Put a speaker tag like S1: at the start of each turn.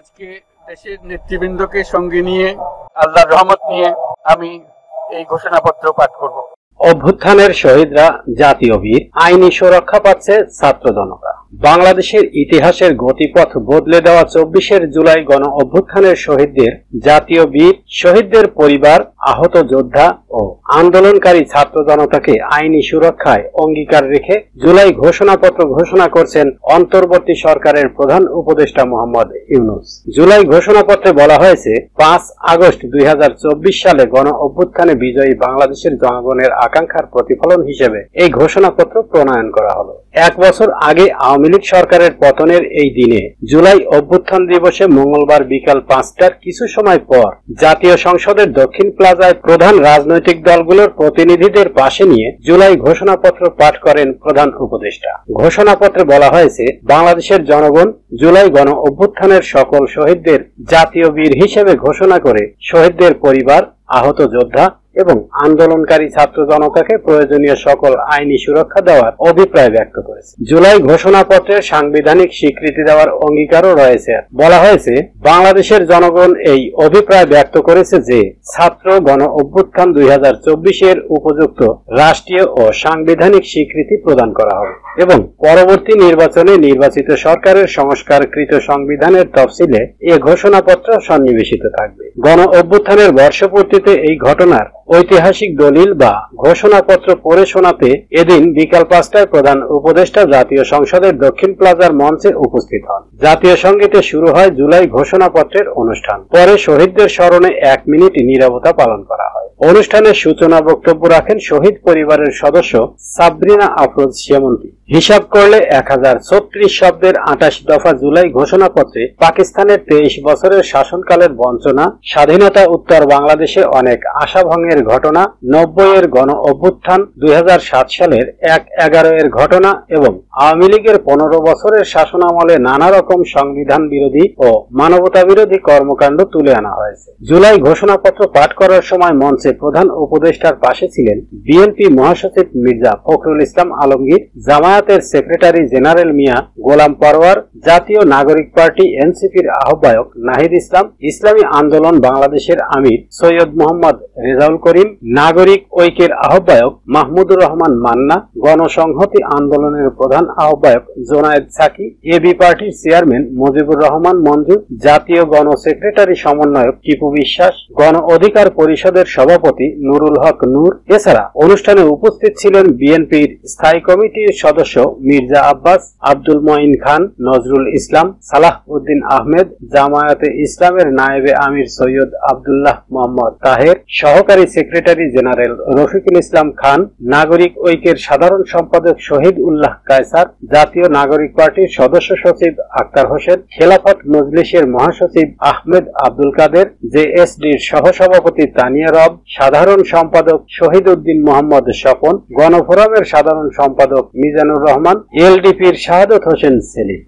S1: আজকে দেশের নেতৃবৃন্দকে সঙ্গে নিয়ে আল্লাহর রহমত নিয়ে আমি এই ঘোষণাপত্র পাঠ করব।
S2: অভ্যুত্থানের শহীদরা জাতীয় বীর, আইনি সুরক্ষা পাচ্ছে ছাত্র জনতা। বাংলাদেশের ইতিহাসের গতিপথ বদলে দেওয়া 24শে জুলাই গণ অভ্যুত্থানের শহীদদের জাতীয় বীর, শহীদদের পরিবার, আহত যোদ্ধা ও আন্দোলনকারী ছাত্র জনতাকে আইনি সুরক্ষায় অঙ্গীকার রেখে জুলাই ঘোষণাপত্র ঘোষণা করছেন অন্তর্বর্তী সরকারের প্রধান উপদেষ্টা মোহাম্মদ ইউনূস। জুলাই ঘোষণাপত্রে বলা হয়েছে 5 আগস্ট 2024 সালে গণ অভ্যুত্থানে বিজয়ী বাংলাদেশের জনগণের আকাঙ্ক্ষার প্রতিফলন হিসেবে এই ঘোষণাপত্র প্রণয়ন করা হলো। 1 বছর আগে আওয়ামী লীগ সরকারের পতনের এই দিনে জুলাই অভ্যুত্থান দিবসে মঙ্গলবার বিকাল 5টার কিছু সময় পর জাতীয় সংসদের দক্ষিণ প্লাজায় প্রধান রাজনৈতিক দলগুলোর প্রতিনিধিদের পাশে নিয়ে জুলাই ঘোষণাপত্র পাঠ করেন প্রধান উপদেষ্টা। ঘোষণাপত্রে বলা হয়েছে, বাংলাদেশের জনগণ জুলাই গণ অভ্যুত্থানের সকল শহীদদের জাতীয় বীর হিসেবে ঘোষণা করে শহীদদের পরিবার, আহত যোদ্ধা এবং আন্দোলনকারী ছাত্র জনতাকে প্রয়োজনীয় সকল আইনি সুরক্ষা দেওয়ার অভিপ্রায় ব্যক্ত করেছে। জুলাই ঘোষণাপত্রের সাংবিধানিক স্বীকৃতি দেওয়ার অঙ্গীকারও রয়েছে। বলা হয়েছে, বাংলাদেশের জনগণ এই অভিপ্রায় ব্যক্ত করেছে যে ছাত্র গণ অভ্যুত্থান 2024 উপযুক্ত রাষ্ট্রীয় ও সাংবিধানিক স্বীকৃতি প্রদান করা হবে এবং পরবর্তী নির্বাচনে নির্বাচিত সরকারের সংস্কারকৃত সংবিধানের তফসিলে এ ঘোষণাপত্র সন্নিবেশিত থাকবে। গণ অভ্যুত্থানের বর্ষপূর্তিতে এই ঘটনার ঐতিহাসিক দলিল বা ঘোষণাপত্র পড়ে শোনাতে এদিন বিকাল 5টায় প্রধান উপদেষ্টা জাতীয় সংসদের দক্ষিণ প্লাজার মঞ্চে উপস্থিত হন। জাতীয় সঙ্গীতে শুরু হয় জুলাই ঘোষণাপত্রের অনুষ্ঠান। পরে শহীদদের স্মরণে 1 মিনিট নীরবতা পালন করা হয়। অনুষ্ঠানের সূচনা বক্তব্য রাখেন শহীদ পরিবারের সদস্য সাবরিনা আফরোজ সেমন্তী। হিসাব করলে 1036 শব্দের 28 দফা জুলাই ঘোষণাপত্রে পাকিস্তানের 23 বছরের শাসনকালের বঞ্চনা, স্বাধীনতা উত্তর বাংলাদেশে অনেক আশাভঙ্গের ঘটনা, 90 এর গণ অভ্যুত্থান, 2007 সালের 1/11 এর ঘটনা এবং আওয়ামী লীগের 15 বছরের শাসনামলে নানা রকম সংবিধান বিরোধী ও মানবতা বিরোধী কর্মকাণ্ড তুলে আনা হয়েছে। জুলাই ঘোষণাপত্র পাঠ করার সময় মঞ্চে প্রধান উপদেষ্টার পাশে ছিলেন বিএনপি মহাসচিব মির্জা ফখরুল ইসলাম আলমগীর, জামায়াতের সেক্রেটারি জেনারেল মিয়া গোলাম পরওয়ার, জাতীয় নাগরিক পার্টি এনসিপির আহ্বায়ক নাহিদ ইসলাম, ইসলামী আন্দোলন বাংলাদেশের আমির সৈয়দ মোহাম্মদ রেজাউল করিম, নাগরিক ঐক্যের আহ্বায়ক মাহমুদুর রহমান মান্না, গণসংহতি আন্দোলনের প্রধান আহ্বায়ক জোনায়েদ সাকি, এবি পার্টির চেয়ারম্যান মুজিবুর রহমান মঞ্জু, জাতীয় গণ সেক্রেটারি সমন্বয়ক টিপু বিশ্বাস, গণ অধিকার পরিষদের সভাপতি নুরুল হক নূর। এছাড়া অনুষ্ঠানে উপস্থিত ছিলেন বিএনপির স্থায়ী কমিটির সদস্য মির্জা আব্বাস, আব্দুল মঈন খান, নজরুল ইসলাম, সালাহ উদ্দিন আহমেদ, জামায়াতে ইসলামের নায়েবে আমির সৈয়দ আব্দুল্লাহ মোহাম্মদ তাহের, সহকারী সেক্রেটারি জেনারেল রফিকুল ইসলাম খান, নাগরিক ঐক্যের সাধারণ সম্পাদক শহীদ উল্লাহ কায়সার, জাতীয় নাগরিক পার্টির সদস্য সচিব আক্তার হোসেন, খেলাফত মজলিসের মহাসচিব আহমেদ আব্দুল কাদের, জেএসডির সহসভাপতি তানিয়া রব, সাধারণ সম্পাদক শহীদ উদ্দিন মোহাম্মদ স্বপন, গণফোরামের সাধারণ সম্পাদক মিজানুর রহমান, এলডিপির শাহাদত হোসেন সেলিম।